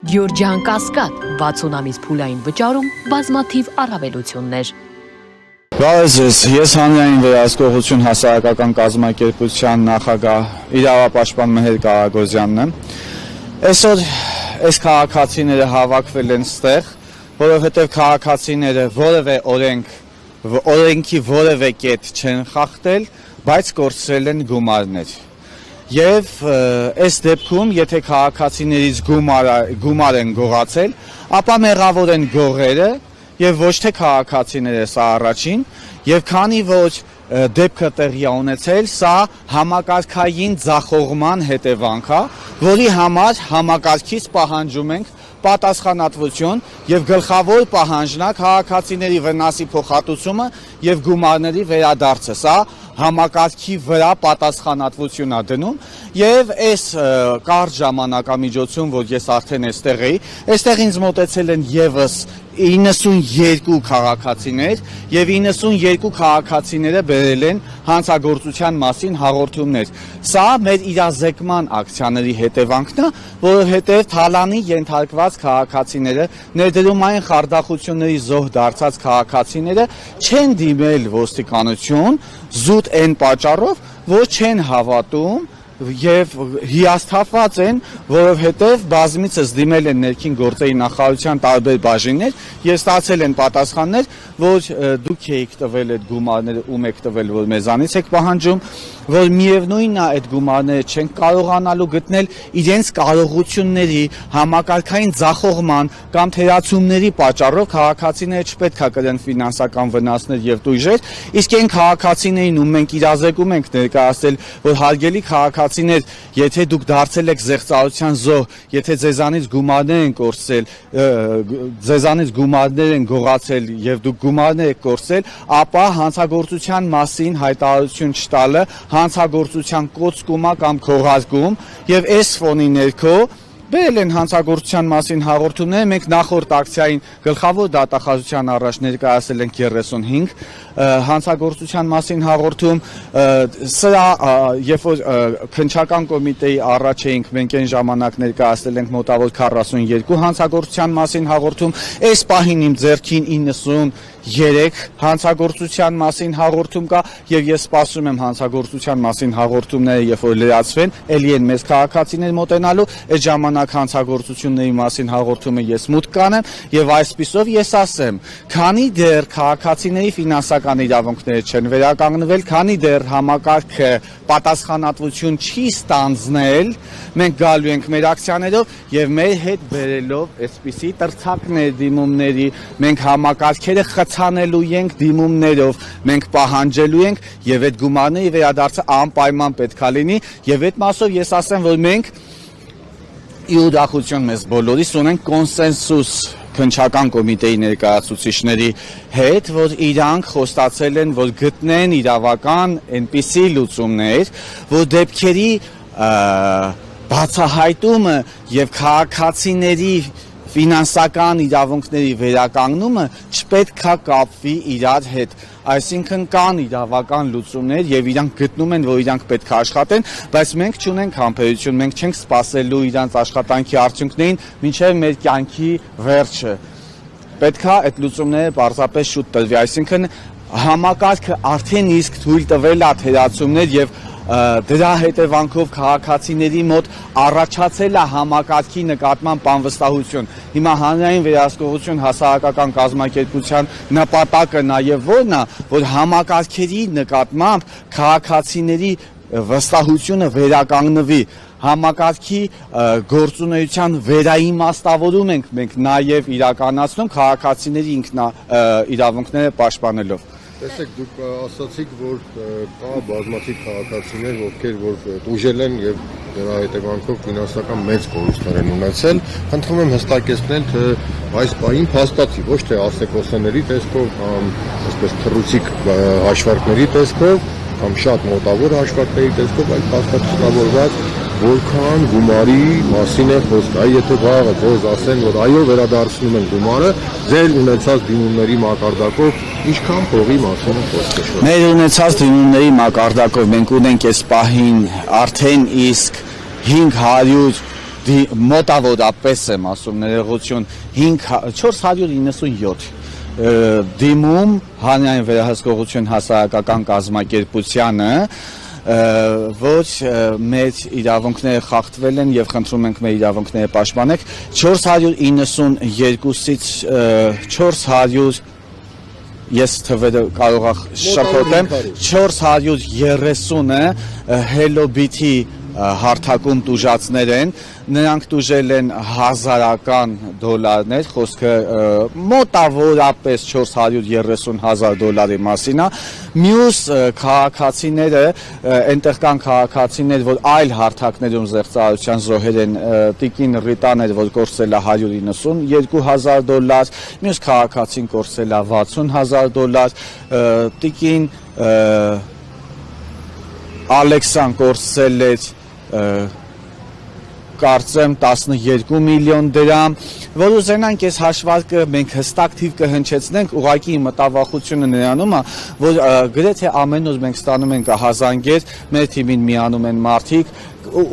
Գյորջյան Կասկադ 60 ամիս փուլային վճարում բազմաթիվ առավելություններ։ Բարև, ես հանրային վերահսկողություն հասարակական կազմակերպության նախագահ իրավապաշտպան Մհեր Կարագոզյանն եմ։ Այսօր այս քաղաքացիները հավաքվել են ստեղ, որովհետև քաղաքացիները որևէ օրենքի որևէ կետ չեն խախտել, բայց կորցրել են գումարներ։ Եվ այս դեպքում, եթե քաղաքացիներից գումար են գողացել, ապա մեղավոր են գողերը եւ ոչ թե քաղաքացիները, սա առաջին, եւ քանի որ դեպքը տեղի է ունեցել, սա համակարգային ձախողման հետևանք է, որի համար համակարգից պահանջում ենք պատասխանատվություն եւ գլխավոր պահանջն է քաղաքացիների վնասի փոխհատուցումը եւ գումարների վերադարձը։ Սա համակարգի վրա պատասխանատվություն է դնում եւ այս կարճ ժամանակամիջոցում, որ ես արդեն այստեղ էի, այստեղ ինձ մոտեցել են եւս 92 քաղաքացիներ եւ 92 քաղաքացիները բերել են հանցագործության մասին հաղորդումներ։ Սա մեր իրազեկման ակցիաների հետևանքն է, որովհետեւ թալանի ենթարկված քաղաքացիները, ներդրումային խարդախությունների զոհ դարձած քաղաքացիները չեն դիմել ոստիկանություն զուտ այն պատճառով, որ չեն հավատում եւ հիասթափված են, որովհետեւ բազմիցս դիմել են ներքին գործերի նախարարության տարբեր բաժիններ եւ ստացել են պատասխաններ, որ դուք եք տվել այդ գումարները, ում եք տվել, որ մեզանից եք պահանջում, որ միևնույնն է այդ գումարները չեն կարողանալու գտնել իրենց կարողությունների, համակարգային ձախողման կամ թերացումների պատճառով քաղաքացիները չպետք է կրեն ֆինանսական վնասներ եւ տույժեր, իսկ այն քաղաքացիներին, ում մենք իրազեկում ենք ներկայացնել, որ հարգելի քաղաքացիներ, եթե դուք դարձել եք զեղծարության զոհ, եթե ձեզանից գումարներ են կորցրել, ձեզանից գումարներ են գողացել եւ դուք գումարներ եք կորցրել, ապա հանցագործության մասին հայտարարություն չտալը հանցագործության կոծկումա կամ քողարկում եւ այս ֆոնի ներքո բերել են հանցագործության մասին հաղորդումներ, մենք նախորդ ակցիային գլխավոր դատախազության առաջ ներկայացել ենք 35 հանցագործության մասին հաղորդում, սրա երբ որ քննչական կոմիտեի առաջ էինք, մենք այն ժամանակ ներկայացել ենք մոտավոր 42 հանցագործության մասին հաղորդում, այս պահին իմ ձեռքին 93 հանցագործության մասին հաղորդում կա եւ ես սպասում եմ հանցագործության մասին հաղորդումները, երբ որ լրացվեն, ելի են մեծ քաղաքացիներ մոտենալու, այդ ժամանակ հանցագործությունների մասին հաղորդումը ես մուտք կանեմ եւ այսպիսով ես ասեմ, քանի դեռ քաղաքացիների ֆինանսական իրավունքները չեն վերականգնվել, քանի դեռ համակարգը պատասխանատվություն չի ստանձնել, մենք գալու ենք մեր ակցիաներով եւ մեր հետ բերելով այսպիսի տրցակներ դիմումների, մենք համակարգերը խցանելու ենք դիմումներով, մենք պահանջելու ենք եւ այդ գումարների վերադարձը անպայման պետք է լինի եւ այդ մասով ես ասեմ, որ մենք իուդախություն մեզ բոլորիս ունենք կոնսենսուս քննչական կոմիտեի ներկայացուցիչների հետ, որ իրանք խոստացել են, որ գտնեն իրավական այնպիսի լուծումներ, որ դեպքերի բացահայտումը եւ քաղաքացիների ֆինանսական իրավունքների վերականգնումը չպետք է կապվի իրար հետ, այսինքն կան իրավական լուծումներ եւ իրանք գտնում են, որ իրանք պետք է աշխատեն, բայց մենք չունենք համբերություն, մենք չենք սպասելու իրանց աշխատանքի արդյունքներին մինչեւ մեր կյանքի վերջը։ Պետք է այդ լուծումները պարզապես շուտ տրվի, այսինքն համակարգը արդեն իսկ թույլ տվել է թերացումներ եւ դրա հետևանքով քաղաքացիների մոտ առաջացել է համակարգի նկատմամբ անվստահություն։ Հիմա հանրային վերահսկողություն հասարակական կազմակերպության նպատակը նաև որն է, որ համակարգերի նկատմամբ քաղաքացիների վստահությունը վերականգնվի, համակարգի գործունեության վերաիմաստավորում ենք մենք նաև իրականացնում քաղաքացիների իրավունքները պաշտպանելով։ Տեսեք, դուք ասացիք, որ կա բազմաթիվ քաղաքացիներ, ովքեր որ տուժել են եւ դրա հետևանքով ֆինանսական մեծ կորուստներ են ունեցել, խնդրում եմ հստակեցնել, թե այս բանին փաստացի ոչ թե ասեկոսների տեսքով կամ այսպես թռուցիկ հաշվարկների տեսքով կամ շատ մոտավոր հաշվարկների տեսքով, այլ փաստացիորված որքան գումարի մասին է խոսք, եթե վաղը ձեզ ասեն, որ այո վերադարձնում են գումարը, ձեր ունեցած դիմումների մակարդակով ինչքան փողի մասին է խոսքը։ Մեր ունեցած դիմումների մակարդակով մենք ունենք այս պահին արդեն իսկ 500 մոտավորապես եմ ասում ներողություն 497 դիմում հանրային վերահսկողություն հասարակական կազմակերպությանը ոչ մեր իրավունքները խախտվել են եւ խնդրում ենք մեր իրավունքները պաշտպանեք 492-ից 400 ես թվերը կարող եմ շփոթեմ 430-ը Hello Bit-ի հարթակում տուժածներ են, նրանք տուժել են հազարական դոլարներ, խոսքը մոտավորապես 430,000 դոլարի մասին է, մյուս քաղաքացիները, այնտեղ կան քաղաքացիներ, որ այլ հարթակներում զեղծարարության զոհեր են, տիկին Ռիտան էր, որ կորցրել է 192,000 դոլար, մյուս քաղաքացին կորցրել է 60,000 դոլար, տիկին Ալեքսան կորցրել էր կարծեմ 12 միլիոն դրամ, որ ուզենանք այս հաշվարկը մենք հստակ թիվ կհնչեցնենք, ուղղակի մտավախությունը նրանում է, որ գրեթե ամեն օր մենք ստանում ենք հազանգեր, մեր թիմին միանում են մարդիկ,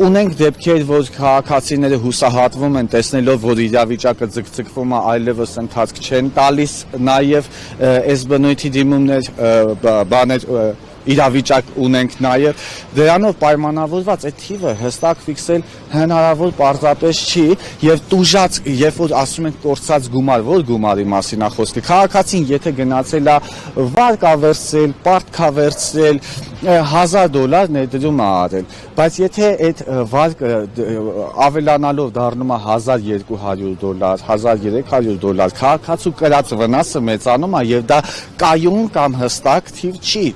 ունենք դեպքեր, որ քաղաքացիները հուսահատվում են տեսնելով, որ իրավիճակը ձգձգվում է, այլևս ընթացք չեն տալիս, նաև այս բնույթի դիմումներ բաներ իրավիճակ ունենք նաև դրանով պայմանավորված այդ թիվը հստակ ֆիքսել հնարավոր պարզապես չի եւ տուժած երբ որ ասում ենք կորցած գումար որ գումարի մասին է խոսքը քաղաքացին եթե գնացել է վարկ ա վերցրել պարտք ա վերցրել $1,000 ներդրում է արել բայց եթե այդ վարկը ավելանալով դառնում է $1,200 $1,300 քաղաքացու կրած վնասը մեծանում է եւ դա կայուն կամ հստակ թիվ չի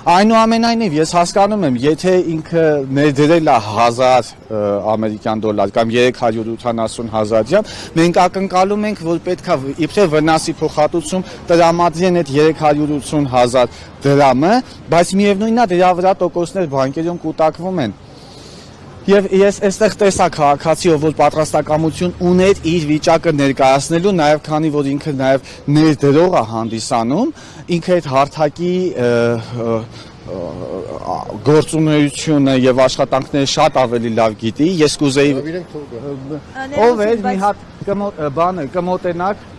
Այնուամենայնիվ ես հասկանում եմ, եթե ինքը ներդրել է 1,000 ամերիկյան դոլար կամ 370,000 դրամ, մենք ակնկալում ենք, որ պետք է իբրև վնասի փոխհատուցում տրամադրեն այդ 380,000 դրամը, բայց միևնույնն է դրա վրա տոկոսներ բանկերում կուտակվում են։ Եվ ես այստեղ տեսա քաղաքացի, ով որ պատրաստակամություն ուներ իր վիճակը ներկայացնելու, նաև քանի որ ինքը նաև ներդրող է հանդիսանում, ինքը այդ հարթակի գործունեությունը եւ աշխատանքները շատ ավելի լավ գիտի։ Ես կուզեի ով էր մի հատ բանը կմոտենակ